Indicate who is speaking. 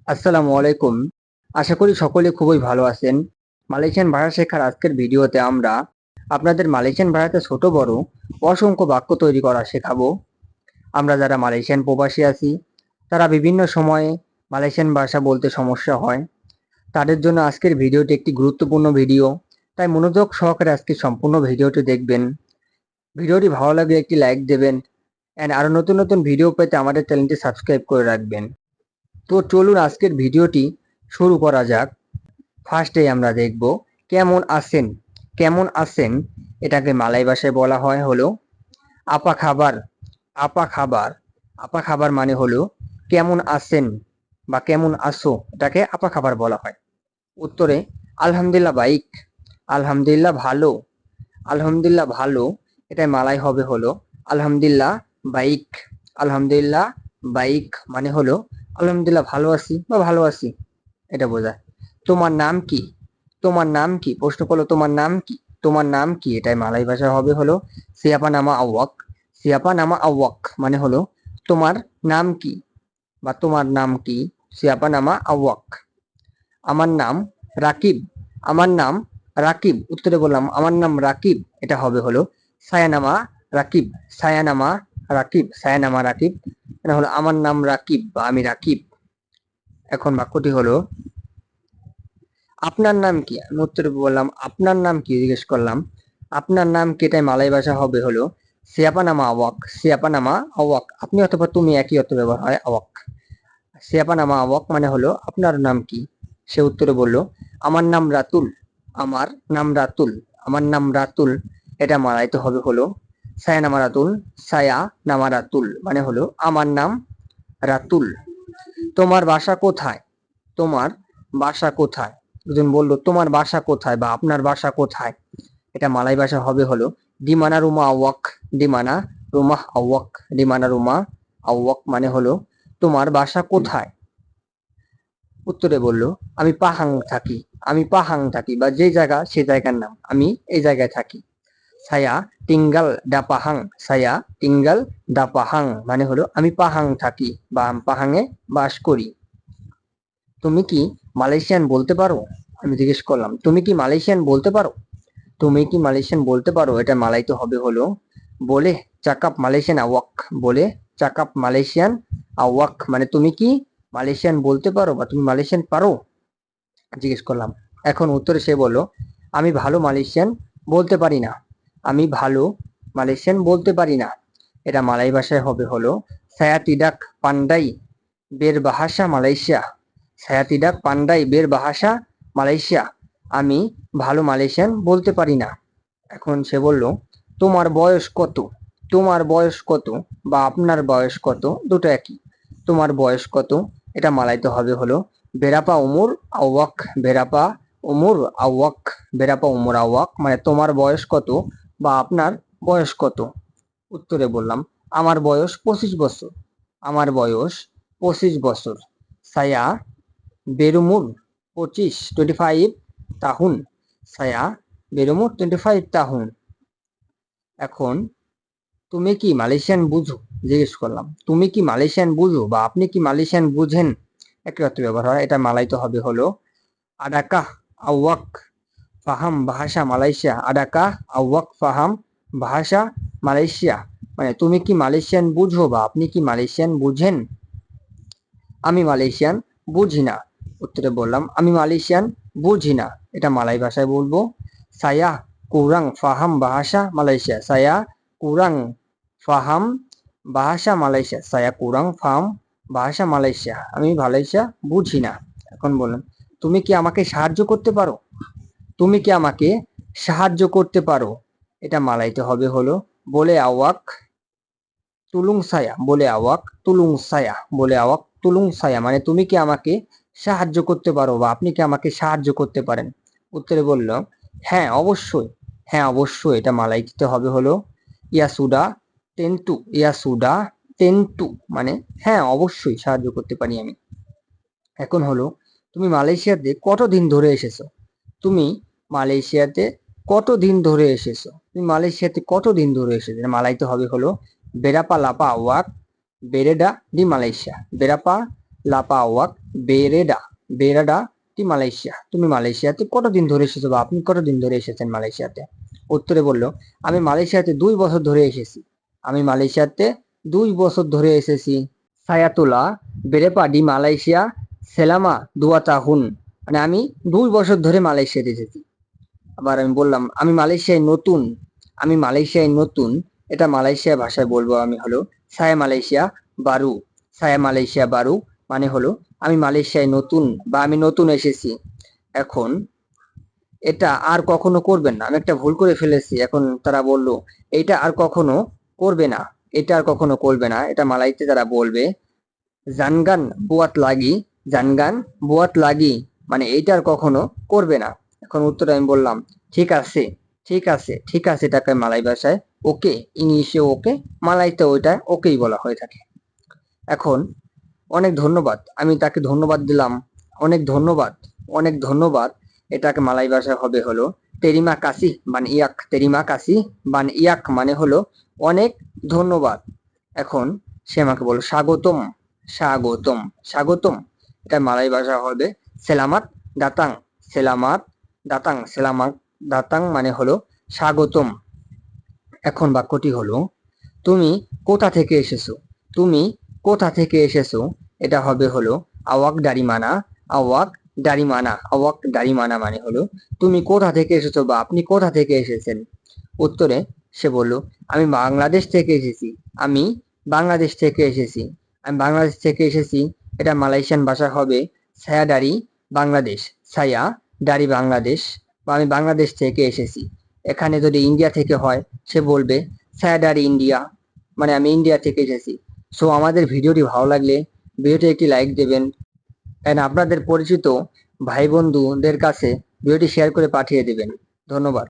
Speaker 1: আসসালামু আলাইকুম। আশা করি সকলে খুবই ভালো আছেন। মালয়েশিয়ান ভাষা শেখার আজকের ভিডিওতে আমরা আপনাদের মালয়েশিয়ান ভাষাতে ছোট বড় অসংখ্য বাক্য তৈরি করা শেখাবো। আমরা যারা মালয়েশিয়ান প্রবাসী আছি তারা বিভিন্ন সময়ে মালয়েশিয়ান ভাষা বলতে সমস্যা হয়। তাদের জন্য আজকের ভিডিওটি একটি গুরুত্বপূর্ণ ভিডিও। তাই মনোযোগ সহকারে আজকে সম্পূর্ণ ভিডিওটি দেখবেন। ভিডিওটি ভালো লাগলে একটি লাইক দেবেন এন্ড আরো নতুন নতুন ভিডিও পেতে আমাদের চ্যানেলটি সাবস্ক্রাইব করে রাখবেন। তো চলুন আজকের ভিডিওটি শুরু করা যাক। ফার্স্টে আমরা দেখব কেমন আছেন। কেমন আছেন এটাকে মালয় ভাষায় বলা হয় হলো আপা খাবার। আপা খাবার। আপা খাবার মানে হলো কেমন আছেন বা কেমন আছো, এটাকে আপা খাবার বলা হয়। উত্তরে আলহামদুলিল্লাহ বাইক। আলহামদুলিল্লাহ ভালো। আলহামদুলিল্লাহ ভালো এটাই মালাই হবে হলো আলহামদুলিল্লাহ বাইক। আলহামদুলিল্লাহ বাইক মানে হলো আলহামদুলিল্লাহ ভালো আছি বা ভালো আছি, এটা বোঝায়। তোমার নাম কি? তোমার নাম কি? প্রশ্ন করলো তোমার নাম কি? তোমার নাম কি এটাই মালাই ভাষা হবে হলো সিয়াপা নামা আওয়াক। সিয়াপা নামা আওয়াক মানে হলো তোমার নাম কি বা তোমার নাম কি। সিয়াপা নামা আওয়াক। আমার নাম রাকিব। আমার নাম রাকিব। উত্তরে বললাম আমার নাম রাকিব, এটা হবে হলো সায়ানামা রাকিব। সায়ানামা রাকিব। সায়ানামা রাকিব এটা হলো আমার নাম রাকিব বা আমি রাকিব। এখন বাক্যটি হলো আপনার নাম কি? আমি উত্তরে বললাম আপনার নাম কি, জিজ্ঞেস করলাম আপনার নাম কি, এটাই মালয় ভাষা হবে হলো সিয়াপা নামা আওয়াক। সিয়াপা নামা আওয়াক। আপনি অথবা তুমি একই অর্থ ব্যবহার হয় আওয়াক। সিয়াপা নামা আওয়াক মানে হলো আপনার নাম কি। সে উত্তরে বলল আমার নাম রাতুল। আমার নাম রাতুল। আমার নাম রাতুল এটা মালাইতে হবে হলো সায়া নামা রাতুল। সায়া নামা রাতুল মানে হলো আমার নাম রাতুল। তোমার বাসা কোথায়? তোমার বাসা কোথায়? একজন বললো তোমার বাসা কোথায় বা আপনার বাসা কোথায়, এটা মালাই ভাষা হবে হলো ডিমানা রুমা আওয়াক। ডিমানা রুমা আওয়াক। ডিমানা রুমা আওয়াক মানে হলো তোমার বাসা কোথায়। উত্তরে বলল আমি পাহাং থাকি। আমি পাহাং থাকি বা যে জায়গা সে জায়গার নাম, আমি এই জায়গায় থাকি। সায়া টিঙ্গাল ডা পাহাং। সায়া টিঙ্গাল ডা পাহাং মানে হলো আমি পাহাং থাকি বা আমি পাহাঙে বাস করি। তুমি কি মালয়েশিয়ান বলতে পারো? আমি জিজ্ঞেস করলাম তুমি কি মালয়েশিয়ান বলতে পারো? তুমি কি মালয়েশিয়ান বলতে পারো এটা মালাইতে হবে হলো বলে চাকাপ মালয়েশিয়ান আওয়াক। বলে চাকাপ মালয়েশিয়ান আওয়াক মানে তুমি কি মালয়েশিয়ান বলতে পারো বা তুমি মালয়েশিয়ান পারো, জিজ্ঞেস করলাম। এখন উত্তরে সে বলল আমি ভালো মালয়েশিয়ান বলতে পারি না। আমি ভালো মালয়েশিয়ান বলতে পারি না। এটা মালাই ভাষায় হবে হলো saya tidak pandai berbahasa Malaysia. saya tidak pandai berbahasa Malaysia আমি ভালো মালয়েশিয়ান বলতে পারি না। এখন সে বলল তোমার বয়স কত? তোমার বয়স কত বা আপনার বয়স কত, দুটো একই। তোমার বয়স কত এটা মালাইতে হবে হলো বেরাপা উমর আওয়াক। বেরাপা উমর আওয়াক। বেরাপা উমর আওয়াক মানে তোমার বয়স কত বা আপনার বয়স কত। উত্তরে বললাম আমার বয়স 25 বছর। আমার বয়স 25 বছর। সায়া বেরুমুর 25 তাহুন। সায়া বেরুমুর 25 তাহুন। এখন তুমি কি মালয়েশিয়ান বুঝো, জিজ্ঞেস করলাম তুমি কি মালয়েশিয়ান বুঝো বা আপনি কি মালয়েশিয়ান বুঝেন, একই অর্থ ব্যবহার হয়। এটা মালাইতে হবে হলো আডাকাহ আওয়াক ফাহাম ভাষা মালয়েশিয়া। আডাকাহ আওয়াক ফাহাম ভাষা মালয়েশিয়া মানে তুমি কি মালয়েশিয়ান বুঝো বা আপনি কি মালয়েশিয়ান বুঝেন। আমি মালয়েশিয়ান বুঝি না। উত্তরে বললাম আমি মালয়েশিয়ান বুঝি না। এটা মালাই ভাষায় বলবো সায়া কুরাং ফাহাম ভাষা মালয়েশিয়া। সায়া কুরাং ফাহাম ভাষা মালয়েশিয়া। সায়া কুরাং ফাহাম ভাষা মালয়েশিয়া আমি মালয়েশিয়া বুঝি না। এখন বললাম তুমি কি আমাকে সাহায্য করতে পারো? তুমি কি আমাকে সাহায্য করতে পারো? এটা মালাইতে হবে হলো বলে আওয়াক তুলুং সায়া। বলে আওয়াক তুলুং সায়া। বলে আওয়াক তুলুং সায়া মানে তুমি কি আমাকে সাহায্য করতে পারো বা আপনি কি আমাকে সাহায্য করতে পারেন। উত্তরে বলল হ্যাঁ অবশ্যই। হ্যাঁ অবশ্যই এটা মালাই দিতে হবে হলো ইয়াসুডা টেন্টু। ইয়াসুডা টেন্টু মানে হ্যাঁ অবশ্যই সাহায্য করতে পারি আমি। এখন হলো তুমি মালয়েশিয়াতে কতদিন ধরে এসেছো? তুমি মালয়েশিয়াতে কতদিন ধরে এসেছো? তুমি মালয়েশিয়াতে কতদিন ধরে এসেছো? মালাইতে হবে হলো বেরাপা লাপা আওয়াক বেরেডা দি মালয়েশিয়া। বেরাপা লাপা আওয়াক বেরেডা, বেরাডা টি মালয়েশিয়া। তুমি মালয়েশিয়াতে কতদিন ধরে এসেছো বা আপনি কতদিন ধরে এসেছেন মালয়েশিয়াতে? উত্তরে বলল, আমি মালয়েশিয়াতে 2 বছর ধরে এসেছি। আমি মালয়েশিয়াতে 2 বছর ধরে এসেছি। সায়াতুলা বেরেপা ডি মালয়েশিয়া সেলামা 2 tahun, মানে আমি 2 বছর ধরে মালয়েশিয়াতে এসেছি। আবার আমি বললাম, আমি মালয়েশিয়ায় নতুন। আমি মালয়েশিয়ায় নতুন, এটা মালয়েশিয়া ভাষায় বলবো আমি হলো সায়া মালয়েশিয়া বারু। সায়া মালয়েশিয়া বারু মানে হলো আমি মালয়েশিয়ায় নতুন বা আমি নতুন এসেছি। এখন এটা আর কখনো করবেন না, আমি একটা ভুল করে ফেলেছি। এখন তারা বলল এইটা আর কখনো করবে না, এটা আর কখনো করবে না। এটা মালাইতে তারা বলবে জানগান বুয়াত লাগি, জানগান বুয়াত লাগি, মানে এইটা আর কখনো করবে না। এখন উত্তরে আমি বললাম ঠিক আছে, ঠিক আছে, ঠিক আছে, এটাকে মালাই ভাষায় ওকে, ইংলিশে ওকে, মালাইতে ওইটা ওকেই বলা হয়ে থাকে। এখন অনেক ধন্যবাদ, আমি তাকে ধন্যবাদ দিলাম, অনেক ধন্যবাদ, অনেক ধন্যবাদ, এটাকে মালাই ভাষায় হবে হলো তেরিমা কাসি মানে ইয়াক, তেরিমা কাসি মানে ইয়াক মানে হলো অনেক ধন্যবাদ। এখন সে আমাকে বলল স্বাগতম, স্বাগতম, স্বাগতম, এটা মালাই ভাষা হবে সেলামাত দাতাং, সেলামাত দাতাং, সেলামাত দাতাং মানে হলো স্বাগতম। এখন বাক্যটি হলো তুমি কোথা থেকে এসেছো, তুমি কোথা থেকে এসেছো, এটা হবে হলো আওয়াক দারিমানা, আওয়াক দারিমানা, আওয়াক দারিমানা মানে হলো তুমি কোথা থেকে এসেছো বা আপনি কোথা থেকে এসেছেন। উত্তরে সে বলল আমি বাংলাদেশ থেকে এসেছি, আমি বাংলাদেশ থেকে এসেছি, আমি বাংলাদেশ থেকে এসেছি। এটা মালয়েশিয়ান ভাষা হবে সায়া ডারি বাংলাদেশ, সায়া ডারি বাংলাদেশ, বা আমি বাংলাদেশ থেকে এসেছি। এখানে যদি ইন্ডিয়া থেকে হয় সে বলবে সায়া ডারি ইন্ডিয়া, মানে আমি ইন্ডিয়া থেকে এসেছি। সো আমাদের ভিডিওটি ভালো লাগলে ভিডিওটি একটি লাইক দেবেন, এন্ড আপনাদের পরিচিত ভাই বন্ধুদের কাছে ভিডিওটি শেয়ার করে পাঠিয়ে দেবেন। ধন্যবাদ।